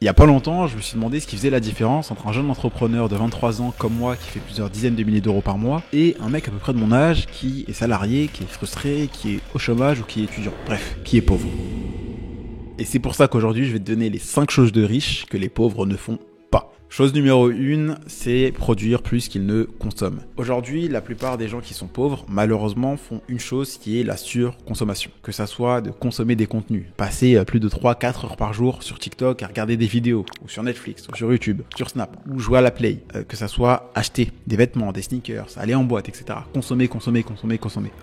Il y a pas longtemps, je me suis demandé ce qui faisait la différence entre un jeune entrepreneur de 23 ans comme moi qui fait plusieurs dizaines de milliers d'euros par mois et un mec à peu près de mon âge qui est salarié, qui est frustré, qui est au chômage ou qui est étudiant. Bref, qui est pauvre. Et c'est pour ça qu'aujourd'hui, je vais te donner les 5 choses de riches que les pauvres ne font pas. Chose numéro 1, c'est produire plus qu'ils ne consomment. Aujourd'hui, la plupart des gens qui sont pauvres, malheureusement, font une chose qui est la surconsommation. Que ça soit de consommer des contenus, passer plus de 3-4 heures par jour sur TikTok à regarder des vidéos, ou sur Netflix, ou sur YouTube, sur Snap, ou jouer à la Play. Que ça soit acheter des vêtements, des sneakers, aller en boîte, etc. Consommer.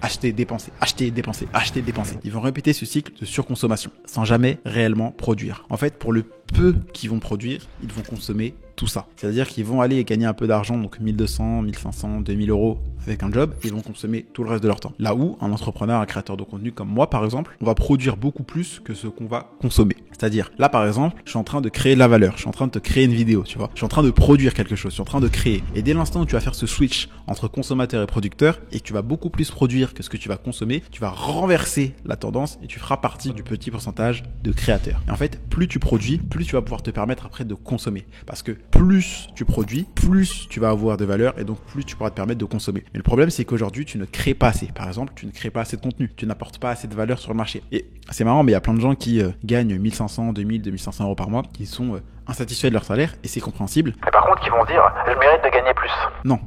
Acheter, dépenser, acheter, dépenser, acheter, dépenser. Ils vont répéter ce cycle de surconsommation, sans jamais réellement produire. En fait, pour le peu qu'ils vont produire, ils vont consommer tout ça. C'est-à-dire qu'ils vont aller gagner un peu d'argent, donc 1200, 1500, 2000 euros avec un job, et ils vont consommer tout le reste de leur temps. Là où un entrepreneur, un créateur de contenu comme moi par exemple, on va produire beaucoup plus que ce qu'on va consommer. C'est-à-dire, là par exemple, je suis en train de créer de la valeur, je suis en train de te créer une vidéo, tu vois. Je suis en train de produire quelque chose, je suis en train de créer. Et dès l'instant où tu vas faire ce switch entre consommateur et producteur, et que tu vas beaucoup plus produire que ce que tu vas consommer, tu vas renverser la tendance et tu feras partie du petit pourcentage de créateurs. Et en fait, plus tu produis, plus tu vas pouvoir te permettre après de consommer. Parce que plus tu produis, plus tu vas avoir de valeur et donc plus tu pourras te permettre de consommer. Mais le problème, c'est qu'aujourd'hui, tu ne crées pas assez. Par exemple, tu ne crées pas assez de contenu. Tu n'apportes pas assez de valeur sur le marché. Et c'est marrant, mais il y a plein de gens qui gagnent 1500, 2000, 2500 euros par mois, qui sont insatisfaits de leur salaire et c'est compréhensible. Mais par contre, qui vont dire, je mérite de gagner plus. Non.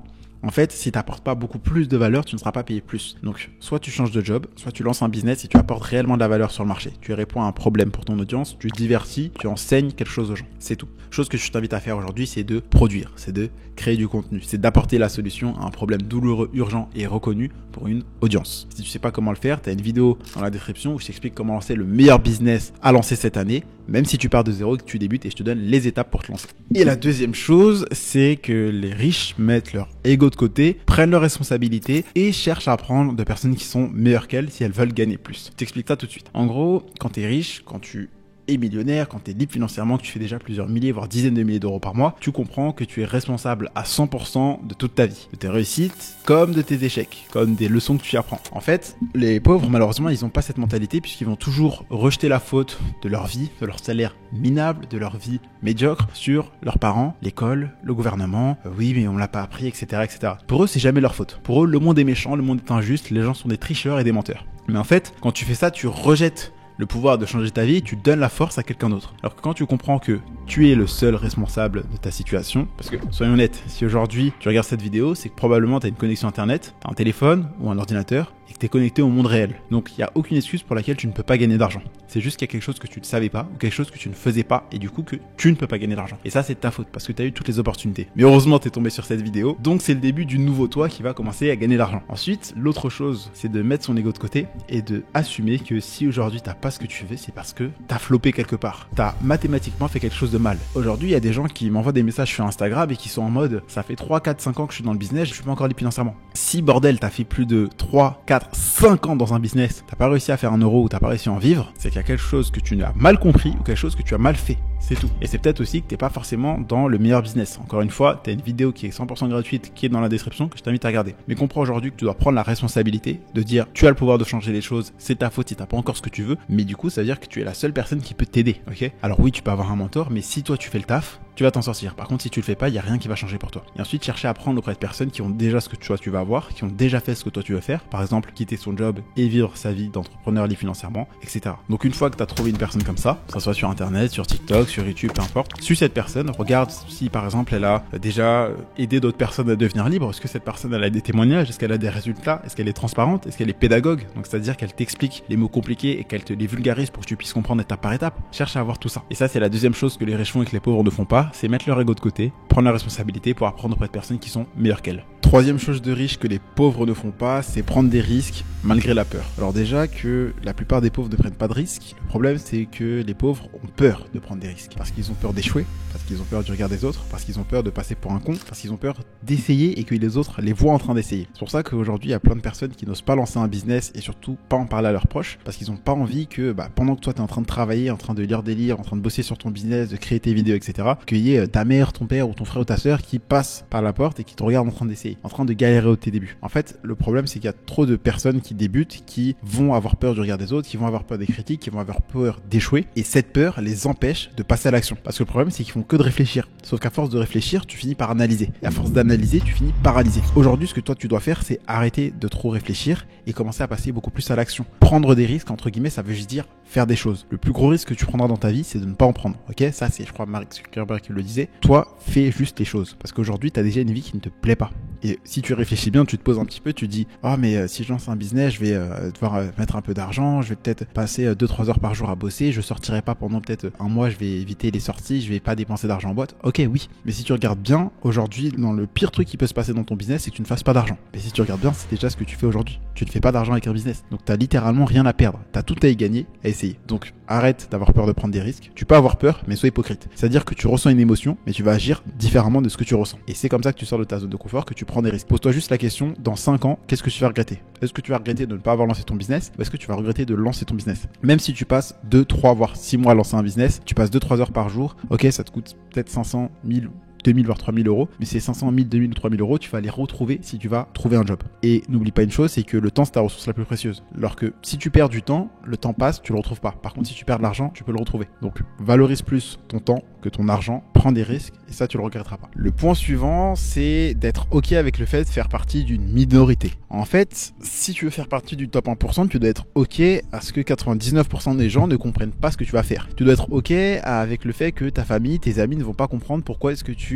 En fait, si tu n'apportes pas beaucoup plus de valeur, tu ne seras pas payé plus. Donc, soit tu changes de job, soit tu lances un business et tu apportes réellement de la valeur sur le marché. Tu réponds à un problème pour ton audience, tu divertis, tu enseignes quelque chose aux gens. C'est tout. Chose que je t'invite à faire aujourd'hui, c'est de produire, c'est de créer du contenu, c'est d'apporter la solution à un problème douloureux, urgent et reconnu pour une audience. Si tu sais pas comment le faire, tu as une vidéo dans la description où je t'explique comment lancer le meilleur business à lancer cette année, même si tu pars de zéro et que tu débutes, et je te donne les étapes pour te lancer. Et la deuxième chose, c'est que les riches mettent leur ego de côté, prennent leurs responsabilités et cherchent à apprendre de personnes qui sont meilleures qu'elles si elles veulent gagner plus. Je t'explique ça tout de suite. En gros, quand tu es riche, quand tu es millionnaire, quand tu es libre financièrement, que tu fais déjà plusieurs milliers, voire dizaines de milliers d'euros par mois, tu comprends que tu es responsable à 100% de toute ta vie, de tes réussites comme de tes échecs, comme des leçons que tu apprends. En fait, les pauvres, malheureusement, ils n'ont pas cette mentalité puisqu'ils vont toujours rejeter la faute de leur vie, de leur salaire minable, de leur vie médiocre sur leurs parents, l'école, le gouvernement. Oui, mais on l'a pas appris, etc., etc. Pour eux, c'est jamais leur faute. Pour eux, le monde est méchant, le monde est injuste, les gens sont des tricheurs et des menteurs. Mais en fait, quand tu fais ça, tu rejettes le pouvoir de changer ta vie, tu donnes la force à quelqu'un d'autre. Alors que quand tu comprends que tu es le seul responsable de ta situation, parce que soyons honnêtes, si aujourd'hui tu regardes cette vidéo, c'est que probablement tu as une connexion internet, tu as un téléphone ou un ordinateur et que tu es connecté au monde réel. Donc il n'y a aucune excuse pour laquelle tu ne peux pas gagner d'argent. C'est juste qu'il y a quelque chose que tu ne savais pas ou quelque chose que tu ne faisais pas et du coup que tu ne peux pas gagner d'argent. Et ça, c'est de ta faute parce que tu as eu toutes les opportunités. Mais heureusement, tu es tombé sur cette vidéo. Donc c'est le début du nouveau toi qui va commencer à gagner d'argent. Ensuite, l'autre chose, c'est de mettre son ego de côté et de assumer que si aujourd'hui t'as pas ce que tu veux, c'est parce que t'as floppé quelque part. T'as mathématiquement fait quelque chose de mal. Aujourd'hui, il y a des gens qui m'envoient des messages sur Instagram et qui sont en mode ça fait 3, 4, 5 ans que je suis dans le business, je suis pas encore libre financièrement. Si bordel, t'as fait plus de 3, 4, 5 ans dans un business, t'as pas réussi à faire 1 euro ou t'as pas réussi à en vivre, c'est qu'il y a quelque chose que tu as mal compris ou quelque chose que tu as mal fait. C'est tout. Et c'est peut-être aussi que t'es pas forcément dans le meilleur business. Encore une fois, t'as une vidéo qui est 100% gratuite qui est dans la description que je t'invite à regarder. Mais comprends aujourd'hui que tu dois prendre la responsabilité de dire tu as le pouvoir de changer les choses, c'est ta faute si t'as pas encore ce que tu veux, mais du coup ça veut dire que tu es la seule personne qui peut t'aider, ok? Alors oui, tu peux avoir un mentor, mais si toi tu fais le taf, tu vas t'en sortir. Par contre, si tu le fais pas, il y a rien qui va changer pour toi. Et ensuite, chercher à apprendre auprès de personnes qui ont déjà ce que toi tu vas avoir, qui ont déjà fait ce que toi tu veux faire. Par exemple, quitter son job et vivre sa vie d'entrepreneur libre financièrement, etc. Donc une fois que tu as trouvé une personne comme ça, que ce soit sur internet, sur TikTok, sur YouTube, peu importe, suis cette personne, regarde si par exemple elle a déjà aidé d'autres personnes à devenir libres. Est-ce que cette personne elle a des témoignages? Est-ce qu'elle a des résultats? Est-ce qu'elle est transparente? Est-ce qu'elle est pédagogue? Donc c'est-à-dire qu'elle t'explique les mots compliqués et qu'elle te les vulgarise pour que tu puisses comprendre étape par étape. Cherche à avoir tout ça. Et ça, c'est la deuxième chose que les riches font et que les pauvres ne font pas, c'est mettre leur ego de côté, prendre la responsabilité pour apprendre auprès de personnes qui sont meilleures qu'elles. Troisième chose de riche que les pauvres ne font pas, c'est prendre des risques malgré la peur. Alors déjà que la plupart des pauvres ne prennent pas de risques, le problème c'est que les pauvres ont peur de prendre des risques. Parce qu'ils ont peur d'échouer, parce qu'ils ont peur du regard des autres, parce qu'ils ont peur de passer pour un con, parce qu'ils ont peur d'essayer et que les autres les voient en train d'essayer. C'est pour ça qu'aujourd'hui il y a plein de personnes qui n'osent pas lancer un business et surtout pas en parler à leurs proches, parce qu'ils n'ont pas envie que pendant que toi t'es en train de travailler, en train de lire des livres, en train de bosser sur ton business, de créer tes vidéos, etc., qu'il y ait ta mère, ton père ou ton frère ou ta sœur qui passe par la porte et qui te regarde en train d'essayer. essayer, en train de galérer au tes débuts. En fait, le problème, c'est qu'il y a trop de personnes qui débutent, qui vont avoir peur du regard des autres, qui vont avoir peur des critiques, qui vont avoir peur d'échouer. Et cette peur les empêche de passer à l'action. Parce que le problème, c'est qu'ils font que de réfléchir. Sauf qu'à force de réfléchir, tu finis par analyser. Et à force d'analyser, tu finis paralysé. Aujourd'hui, ce que toi, tu dois faire, c'est arrêter de trop réfléchir et commencer à passer beaucoup plus à l'action. Prendre des risques, entre guillemets, ça veut juste dire faire des choses. Le plus gros risque que tu prendras dans ta vie, c'est de ne pas en prendre. Ok, ça, c'est, je crois, Mark Zuckerberg qui le disait. Toi, fais juste les choses. Parce qu'aujourd'hui, tu as déjà une vie qui ne te plaît pas. Et si tu réfléchis bien, tu te poses un petit peu, tu te dis, oh, mais si je lance un business, je vais devoir mettre un peu d'argent, je vais peut-être passer 2-3 heures par jour à bosser, je sortirai pas pendant peut-être un mois, je vais éviter les sorties, je vais pas dépenser d'argent en boîte. Ok, oui. Mais si tu regardes bien, aujourd'hui, dans le pire truc qui peut se passer dans ton business, c'est que tu ne fasses pas d'argent. Mais si tu regardes bien, c'est déjà ce que tu fais aujourd'hui. Tu ne fais pas d'argent avec un business. Donc t'as littéralement rien à perdre. T'as tout à y gagner, à essayer. Donc arrête d'avoir peur de prendre des risques. Tu peux avoir peur, mais sois hypocrite. C'est-à-dire que tu ressens une émotion, mais tu vas agir différemment de ce que tu ressens. Et c'est comme ça que tu sors de ta zone de confort, que tu prends des risques. Pose-toi juste la question, dans 5 ans, qu'est-ce que tu vas regretter? Est-ce que tu vas regretter de ne pas avoir lancé ton business, ou est-ce que tu vas regretter de lancer ton business? Même si tu passes 2, 3, voire 6 mois à lancer un business, tu passes 2-3 heures par jour, ok, ça te coûte peut-être 500, 1000, 2000 voire 3000 euros, mais ces 500, 1000, 2000 ou 3000 euros, tu vas les retrouver si tu vas trouver un job. Et n'oublie pas une chose, c'est que le temps, c'est ta ressource la plus précieuse. Alors que si tu perds du temps, le temps passe, tu le retrouves pas. Par contre, si tu perds de l'argent, tu peux le retrouver. Donc, valorise plus ton temps que ton argent, prends des risques, et ça, tu le regretteras pas. Le point suivant, c'est d'être ok avec le fait de faire partie d'une minorité. En fait, si tu veux faire partie du top 1%, tu dois être ok à ce que 99% des gens ne comprennent pas ce que tu vas faire. Tu dois être ok avec le fait que ta famille, tes amis ne vont pas comprendre pourquoi est-ce que tu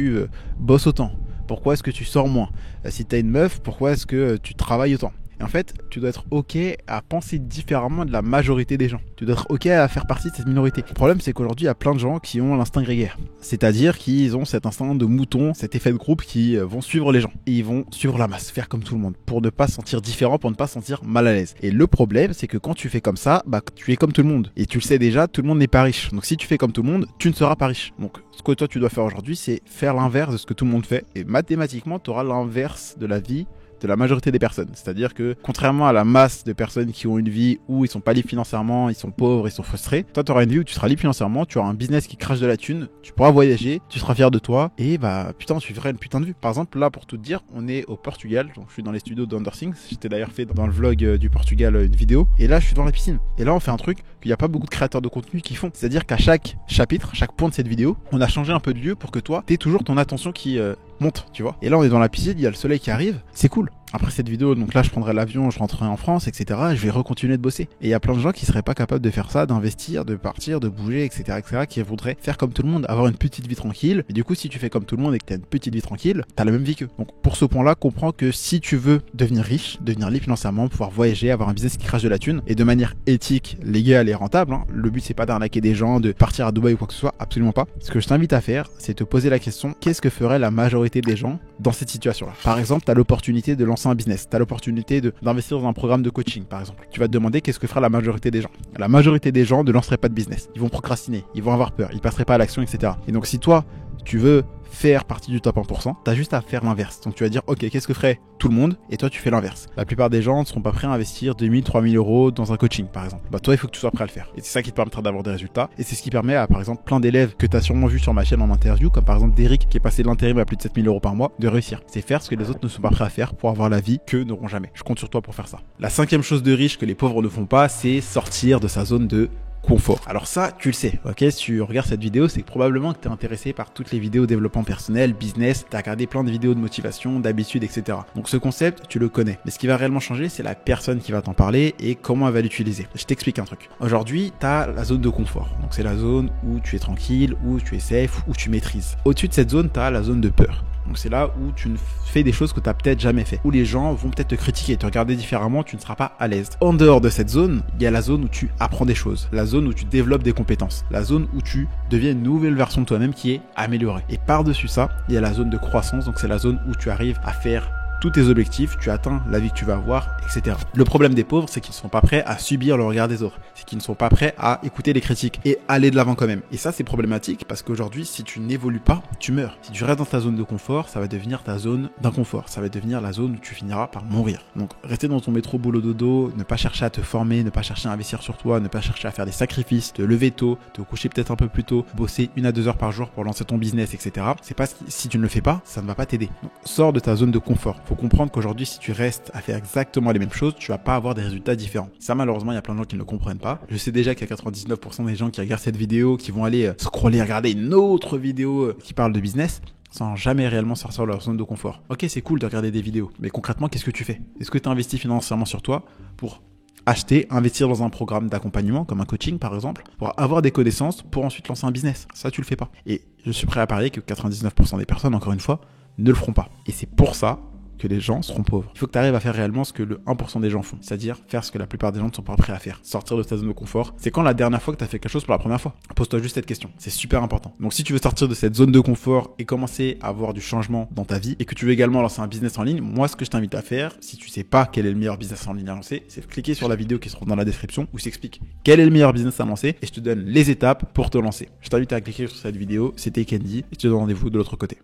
bosses autant. Pourquoi est-ce que tu sors moins? Si t'as une meuf, pourquoi est-ce que tu travailles autant? Et en fait, tu dois être ok à penser différemment de la majorité des gens. Tu dois être ok à faire partie de cette minorité. Le problème, c'est qu'aujourd'hui, il y a plein de gens qui ont l'instinct grégaire. C'est-à-dire qu'ils ont cet instinct de mouton, cet effet de groupe qui vont suivre les gens. Et ils vont suivre la masse, faire comme tout le monde, pour ne pas se sentir différent, pour ne pas se sentir mal à l'aise. Et le problème, c'est que quand tu fais comme ça, bah, tu es comme tout le monde. Et tu le sais déjà, tout le monde n'est pas riche. Donc si tu fais comme tout le monde, tu ne seras pas riche. Donc ce que toi, tu dois faire aujourd'hui, c'est faire l'inverse de ce que tout le monde fait. Et mathématiquement, tu auras l'inverse de la vie de la majorité des personnes. C'est-à-dire que, contrairement à la masse de personnes qui ont une vie où ils sont pas libres financièrement, ils sont pauvres, ils sont frustrés, toi, tu auras une vie où tu seras libre financièrement, tu auras un business qui crache de la thune, tu pourras voyager, tu seras fier de toi, et bah, putain, tu feras une putain de vie. Par exemple, là, pour tout te dire, on est au Portugal, donc je suis dans les studios d'Underthings, j'étais d'ailleurs fait dans le vlog du Portugal une vidéo, et là, je suis dans la piscine. Et là, on fait un truc qu'il n'y a pas beaucoup de créateurs de contenu qui font. C'est-à-dire qu'à chaque chapitre, chaque point de cette vidéo, on a changé un peu de lieu pour que toi, t'aies toujours ton attention qui monte, tu vois. Et là, on est dans la piscine, il y a le soleil qui arrive, c'est cool. Après cette vidéo, donc là, je prendrai l'avion, je rentrerai en France, etc. Et je vais recontinuer de bosser. Et il y a plein de gens qui seraient pas capables de faire ça, d'investir, de partir, de bouger, etc., qui voudraient faire comme tout le monde, avoir une petite vie tranquille. Et du coup, si tu fais comme tout le monde et que t'as une petite vie tranquille, t'as la même vie qu'eux. Donc, pour ce point-là, comprends que si tu veux devenir riche, devenir libre financièrement, pouvoir voyager, avoir un business qui crache de la thune, et de manière éthique, légale et rentable, hein, le but c'est pas d'arnaquer des gens, de partir à Dubaï ou quoi que ce soit, absolument pas. Ce que je t'invite à faire, c'est te poser la question, qu'est-ce que ferait la majorité des gens dans cette situation-là? Par exemple, t'as l'opportunité de lancer un business, t'as l'opportunité d'investir dans un programme de coaching, par exemple. Tu vas te demander qu'est-ce que fera la majorité des gens. La majorité des gens ne lanceraient pas de business. Ils vont procrastiner, ils vont avoir peur, ils passeraient pas à l'action, etc. Et donc, si toi, tu veux faire partie du top 1%, t'as juste à faire l'inverse. Donc tu vas dire, ok, qu'est-ce que ferait tout le monde? Et toi, tu fais l'inverse. La plupart des gens ne seront pas prêts à investir 2000, 3000 euros dans un coaching, par exemple. Bah toi, il faut que tu sois prêt à le faire. Et c'est ça qui te permettra d'avoir des résultats. Et c'est ce qui permet à, par exemple, plein d'élèves que tu as sûrement vu sur ma chaîne en interview, comme par exemple Derrick, qui est passé de l'intérim à plus de 7000 euros par mois, de réussir. C'est faire ce que les autres ne sont pas prêts à faire pour avoir la vie qu'eux n'auront jamais. Je compte sur toi pour faire ça. La 5e chose de riche que les pauvres ne font pas, c'est sortir de sa zone de confort. Alors ça, tu le sais, ok? Si tu regardes cette vidéo, c'est probablement que tu es intéressé par toutes les vidéos développement personnel, business, tu as regardé plein de vidéos de motivation, d'habitude, etc. Donc ce concept, tu le connais. Mais ce qui va réellement changer, c'est la personne qui va t'en parler et comment elle va l'utiliser. Je t'explique un truc. Aujourd'hui, tu as la zone de confort. Donc c'est la zone où tu es tranquille, où tu es safe, où tu maîtrises. Au-dessus de cette zone, tu as la zone de peur. Donc c'est là où tu fais des choses que tu n'as peut-être jamais fait, où les gens vont peut-être te critiquer, te regarder différemment, tu ne seras pas à l'aise. En dehors de cette zone, il y a la zone où tu apprends des choses, la zone où tu développes des compétences, la zone où tu deviens une nouvelle version de toi-même qui est améliorée. Et par-dessus ça, il y a la zone de croissance, donc c'est la zone où tu arrives à faire tous tes objectifs, tu atteins la vie que tu vas avoir, etc. Le problème des pauvres, c'est qu'ils ne sont pas prêts à subir le regard des autres. C'est qu'ils ne sont pas prêts à écouter les critiques et aller de l'avant quand même. Et ça, c'est problématique parce qu'aujourd'hui, si tu n'évolues pas, tu meurs. Si tu restes dans ta zone de confort, ça va devenir ta zone d'inconfort. Ça va devenir la zone où tu finiras par mourir. Donc, rester dans ton métro boulot dodo, ne pas chercher à te former, ne pas chercher à investir sur toi, ne pas chercher à faire des sacrifices, te lever tôt, te coucher peut-être un peu plus tôt, bosser 1 à 2 heures par jour pour lancer ton business, etc. C'est pas si tu ne le fais pas, ça ne va pas t'aider. Donc, sors de ta zone de confort. Faut comprendre qu'aujourd'hui, si tu restes à faire exactement les mêmes choses, tu vas pas avoir des résultats différents. Ça, malheureusement, il y a plein de gens qui ne le comprennent pas. Je sais déjà qu'il y a 99% des gens qui regardent cette vidéo, qui vont aller scroller, regarder une autre vidéo qui parle de business, sans jamais réellement sortir de leur zone de confort. Ok, c'est cool de regarder des vidéos, mais concrètement, qu'est-ce que tu fais? Est-ce que tu investis financièrement sur toi pour acheter, investir dans un programme d'accompagnement, comme un coaching par exemple, pour avoir des connaissances, pour ensuite lancer un business? Ça, tu le fais pas. Et je suis prêt à parier que 99% des personnes, encore une fois, ne le feront pas. Et c'est pour ça que les gens seront pauvres. Il faut que tu arrives à faire réellement ce que le 1% des gens font, c'est-à-dire faire ce que la plupart des gens ne sont pas prêts à faire. Sortir de ta zone de confort. C'est quand la dernière fois que tu as fait quelque chose pour la première fois? Pose-toi juste cette question. C'est super important. Donc si tu veux sortir de cette zone de confort et commencer à avoir du changement dans ta vie et que tu veux également lancer un business en ligne, moi ce que je t'invite à faire, si tu sais pas quel est le meilleur business en ligne à lancer, c'est de cliquer sur la vidéo qui se trouve dans la description où je t'explique quel est le meilleur business à lancer et je te donne les étapes pour te lancer. Je t'invite à cliquer sur cette vidéo. C'était Kendy et je te donne rendez-vous de l'autre côté.